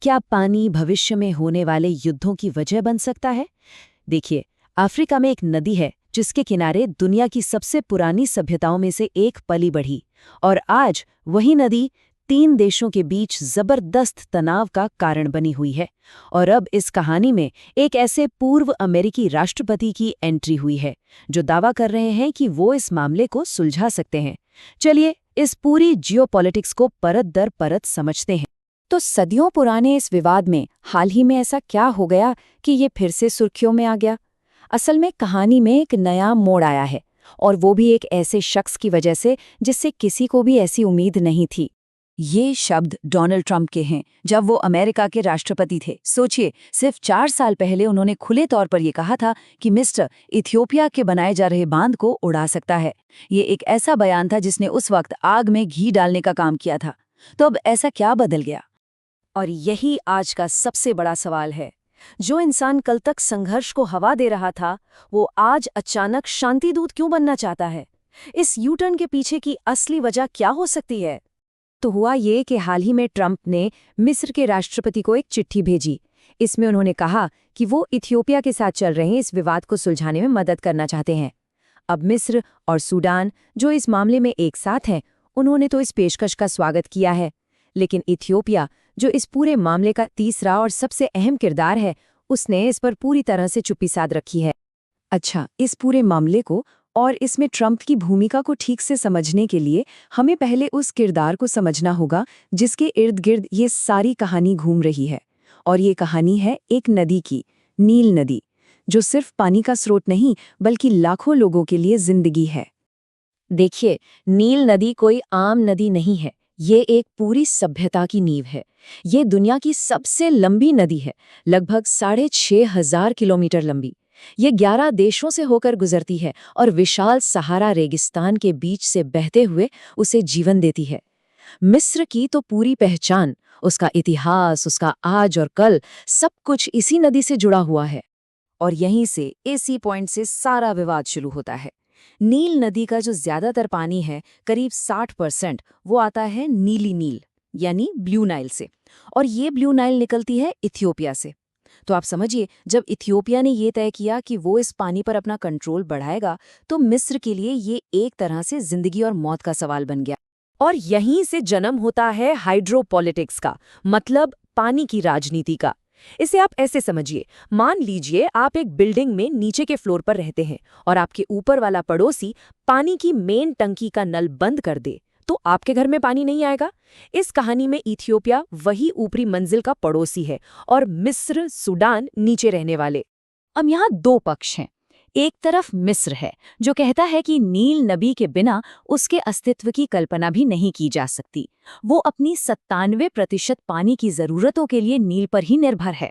क्या पानी भविष्य में होने वाले युद्धों की वजह बन सकता है? देखिए, अफ्रीका में एक नदी है जिसके किनारे दुनिया की सबसे पुरानी सभ्यताओं में से एक पली बढ़ी, और आज वही नदी 3 देशों के बीच जबरदस्त तनाव का कारण बनी हुई है। और अब इस कहानी में एक ऐसे पूर्व अमेरिकी राष्ट्रपति की एंट्री हुई है जो दावा कर रहे हैं कि वो इस मामले को सुलझा सकते हैं। चलिए इस पूरी जियोपॉलिटिक्स को परत दर परत समझते हैं। तो सदियों पुराने इस विवाद में हाल ही में ऐसा क्या हो गया कि ये फिर से सुर्खियों में आ गया? असल में कहानी में एक नया मोड़ आया है, और वो भी एक ऐसे शख्स की वजह से जिससे किसी को भी ऐसी उम्मीद नहीं थी। ये शब्द डोनाल्ड ट्रंप के हैं, जब वो अमेरिका के राष्ट्रपति थे। सोचिए, सिर्फ 4 साल पहले उन्होंने खुले तौर पर ये कहा था कि मिस्टर इथियोपिया के बनाए जा रहे बांध को उड़ा सकता है। ये एक ऐसा बयान था जिसने उस वक्त आग में घी डालने का काम किया था। तो अब ऐसा क्या बदल गया? और यही आज का सबसे बड़ा सवाल है। जो इंसान कल तक संघर्ष को हवा दे रहा था, वो आज अचानक शांतिदूत क्यों बनना चाहता है? इस यू टर्न के पीछे की असली वजह क्या हो सकती है? तो हुआ ये कि हाल ही में ट्रंप ने मिस्र के राष्ट्रपति को एक चिट्ठी भेजी। इसमें उन्होंने कहा कि वो इथियोपिया के साथ चल रहे इस विवाद को सुलझाने में मदद करना चाहते हैं। अब मिस्र और सूडान, जो इस मामले में एक साथ हैं, उन्होंने तो इस पेशकश का स्वागत किया है। लेकिन इथियोपिया, जो इस पूरे मामले का तीसरा और सबसे अहम किरदार है, उसने इस पर पूरी तरह से चुप्पी साध रखी है। अच्छा, इस पूरे मामले को और इसमें ट्रंप की भूमिका को ठीक से समझने के लिए हमें पहले उस किरदार को समझना होगा जिसके इर्द गिर्द ये सारी कहानी घूम रही है। और ये कहानी है एक नदी की, नील नदी, जो सिर्फ पानी का स्रोत नहीं बल्कि लाखों लोगों के लिए जिंदगी है। देखिए, नील नदी कोई आम नदी नहीं है। ये एक पूरी सभ्यता की नींव है। ये दुनिया की सबसे लंबी नदी है, लगभग 6,500 किलोमीटर लंबी। ये 11 देशों से होकर गुजरती है और विशाल सहारा रेगिस्तान के बीच से बहते हुए उसे जीवन देती है। मिस्र की तो पूरी पहचान, उसका इतिहास, उसका आज और कल, सब कुछ इसी नदी से जुड़ा हुआ है। और यहीं से, इसी पॉइंट से सारा विवाद शुरू होता है। नील नदी का जो ज्यादातर पानी है, करीब 60%, वो आता है नीली नील यानी ब्लू नाइल से, और ये ब्लू नाइल निकलती है इथियोपिया से। तो आप समझिए, जब इथियोपिया ने ये तय किया कि वो इस पानी पर अपना कंट्रोल बढ़ाएगा, तो मिस्र के लिए ये एक तरह से जिंदगी और मौत का सवाल बन गया। और यहीं से जन्म होता है हाइड्रोपॉलिटिक्स का, मतलब पानी की राजनीति का। इसे आप ऐसे समझिए, मान लीजिए आप एक बिल्डिंग में नीचे के फ्लोर पर रहते हैं और आपके ऊपर वाला पड़ोसी पानी की मेन टंकी का नल बंद कर दे, तो आपके घर में पानी नहीं आएगा। इस कहानी में इथियोपिया वही ऊपरी मंजिल का पड़ोसी है और मिस्र, सूडान नीचे रहने वाले। अब यहाँ 2 पक्ष हैं। एक तरफ मिस्र है, जो कहता है कि नील नदी के बिना उसके अस्तित्व की कल्पना भी नहीं की जा सकती। वो अपनी 97% पानी की जरूरतों के लिए नील पर ही निर्भर है।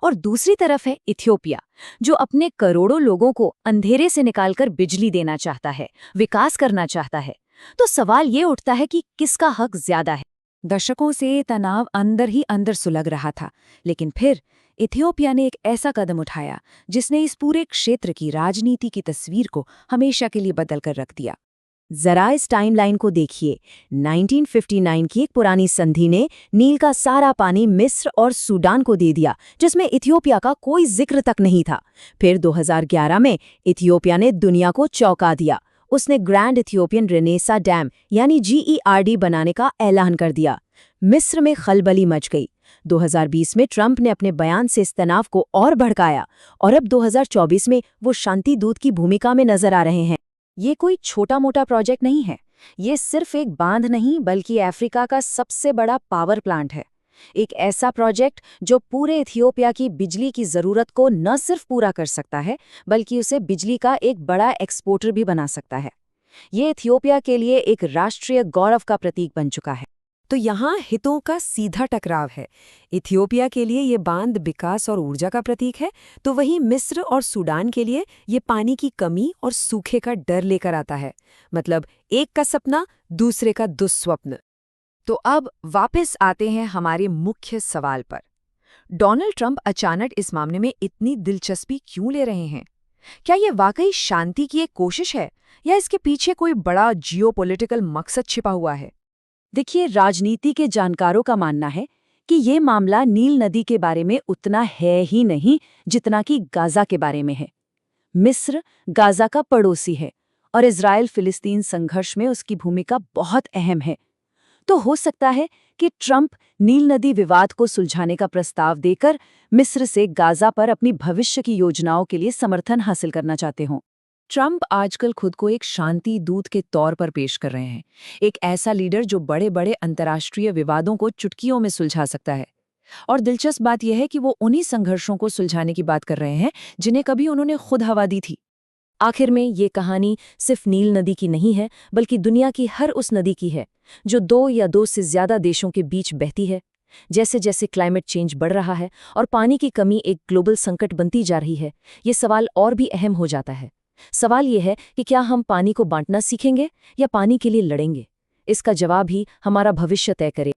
और दूसरी तरफ है इथियोपिया, जो अपने करोड़ों लोगों को अंधेरे से निकालकर बिजली देना चाहता है, विकास करना चाहता है। तो सवाल ये उठता है कि किसका हक ज्यादा है? दशकों से तनाव अंदर ही अंदर सुलग रहा था, लेकिन फिर इथियोपिया ने एक ऐसा कदम उठाया जिसने इस पूरे क्षेत्र की राजनीति की तस्वीर को हमेशा के लिए बदल कर रख दिया। जरा इस टाइमलाइन को देखिए। 1959 की एक पुरानी संधि ने नील का सारा पानी मिस्र और सूडान को दे दिया, जिसमें इथियोपिया का कोई जिक्र तक नहीं था। फिर 2011 में इथियोपिया ने दुनिया को चौंका दिया। उसने ग्रैंड इथियोपियन रेनेसा डैम यानी GERD बनाने का ऐलान कर दिया। मिस्र में खलबली मच गई। 2020 में ट्रंप ने अपने बयान से इस तनाव को और भड़काया, और अब 2024 में वो शांति दूत की भूमिका में नजर आ रहे हैं। ये कोई छोटा मोटा प्रोजेक्ट नहीं है। ये सिर्फ एक बांध नहीं, बल्कि अफ्रीका का सबसे बड़ा पावर प्लांट है। एक ऐसा प्रोजेक्ट जो पूरे इथियोपिया की बिजली की जरूरत को न सिर्फ पूरा कर सकता है, बल्कि उसे बिजली का एक बड़ा एक्सपोर्टर भी बना सकता है। ये इथियोपिया के लिए एक राष्ट्रीय गौरव का प्रतीक बन चुका है। तो यहाँ हितों का सीधा टकराव है। इथियोपिया के लिए ये बांध विकास और ऊर्जा का प्रतीक है, तो वहीं मिस्र और सूडान के लिए ये पानी की कमी और सूखे का डर लेकर आता है। मतलब एक का सपना, दूसरे का दुस्वप्न। तो अब वापस आते हैं हमारे मुख्य सवाल पर। डोनाल्ड ट्रंप अचानक इस मामले में इतनी दिलचस्पी क्यों ले रहे हैं? क्या ये वाकई शांति की एक कोशिश है, या इसके पीछे कोई बड़ा जियोपॉलिटिकल मकसद छिपा हुआ है? देखिए, राजनीति के जानकारों का मानना है कि ये मामला नील नदी के बारे में उतना है ही नहीं जितना कि गाजा के बारे में है। मिस्र गाजा का पड़ोसी है और इजराइल फिलिस्तीन संघर्ष में उसकी भूमिका बहुत अहम है। तो हो सकता है कि ट्रंप नील नदी विवाद को सुलझाने का प्रस्ताव देकर मिस्र से गाजा पर अपनी भविष्य की योजनाओं के लिए समर्थन हासिल करना चाहते हों। ट्रंप आजकल खुद को एक शांति दूत के तौर पर पेश कर रहे हैं, एक ऐसा लीडर जो बड़े बड़े अंतर्राष्ट्रीय विवादों को चुटकियों में सुलझा सकता है। और दिलचस्प बात यह है कि वो उन्हीं संघर्षों को सुलझाने की बात कर रहे हैं जिन्हें कभी उन्होंने खुद हवा दी थी। आखिर में ये कहानी सिर्फ नील नदी की नहीं है, बल्कि दुनिया की हर उस नदी की है जो 2 या 2 से ज्यादा देशों के बीच बहती है। जैसे जैसे क्लाइमेट चेंज बढ़ रहा है और पानी की कमी एक ग्लोबल संकट बनती जा रही है, ये सवाल और भी अहम हो जाता है। सवाल ये है कि क्या हम पानी को बांटना सीखेंगे या पानी के लिए लड़ेंगे? इसका जवाब ही हमारा भविष्य तय करे।